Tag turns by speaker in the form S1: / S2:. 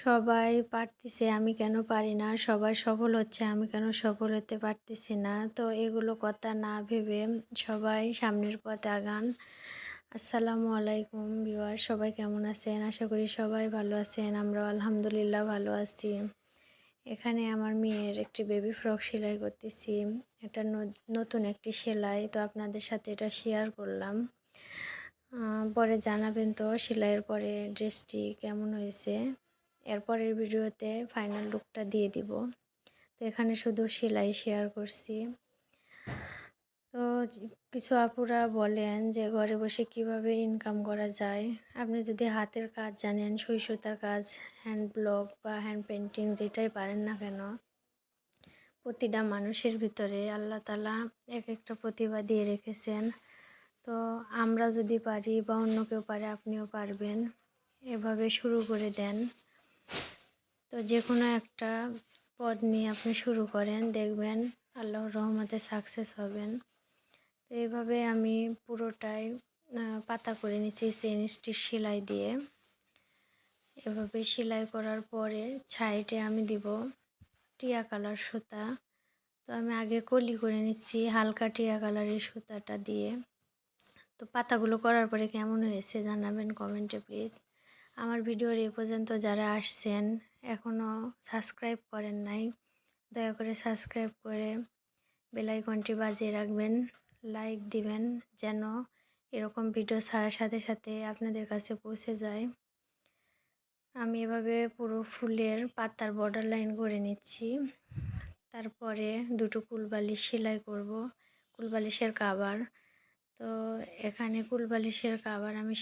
S1: সবাই পারতেছে, আমি কেন পারি না? সবাই সফল হচ্ছে, আমি কেন সফল হতে পারতেছি না? তো এগুলো কথা না ভেবে সবাই সামনের পথে আগান। আসসালামু আলাইকুম ভিউয়ার, সবাই কেমন আছেন? আশা করি সবাই ভালো আছেন। আমরাও আলহামদুলিল্লাহ ভালো আছি। এখানে আমার মেয়ের একটি বেবি ফ্রক সেলাই করতেছি। এটা নতুন একটি সেলাই, তো আপনাদের সাথে এটা শেয়ার করলাম। পরে জানাবেন তো সেলাইয়ের পরে ড্রেসটি কেমন হয়েছে। এরপরের ভিডিওতে ফাইনাল লুকটা দিয়ে দিব। তো এখানে শুধু সেলাই শেয়ার করছি। তো কিছু আপুরা বলেন যে ঘরে বসে কিভাবে ইনকাম করা যায়। আপনি যদি হাতের কাজ জানেন, সুই সুতার কাজ, হ্যান্ড ব্লক বা হ্যান্ড পেন্টিং যেটাই পারেন না কেন, প্রতিটা মানুষের ভিতরে আল্লাহ তাআলা এক একটা প্রতিভা দিয়ে রেখেছেন। তো আমরা যদি পারি বা অন্য কেউ পারে, আপনিও পারবেন। এভাবে শুরু করে দেন। তো যে কোনো একটা পদ নিয়ে আপনি শুরু করেন, দেখবেন আল্লাহর রহমতে সাকসেস হবেন। তো এইভাবে আমি পুরোটাই পাতা করে নিচ্ছি চেইন স্টিচ সেলাই দিয়ে। এভাবে সেলাই করার পরে সাইডে আমি দিব টিয়া কালার সুতা। তো আমি আগে কলি করে নিচ্ছি হালকা টিয়া কালারের সুতাটা দিয়ে। তো পাতাগুলো করার পরে কেমন হয়েছে জানাবেন কমেন্টে প্লিজ। আমার ভিডিওর এ পর্যন্ত যারা আসছেন এখনও সাবস্ক্রাইব করেন নাই, দয়া করে সাবস্ক্রাইব করে বেল আইকনটি বাজিয়ে রাখবেন, লাইক দিবেন যেন এরকম ভিডিও ছাড়ার সাথে সাথে আপনাদের কাছে পৌঁছে যায়। আমি এভাবে পুরো ফুলের পাতার বর্ডার লাইন করে নিচ্ছি। তারপরে দুটো কুলবালিশ সেলাই করব, কুলবালিশের কাভার। তো এখানে কুলবালিশের কাভার আমি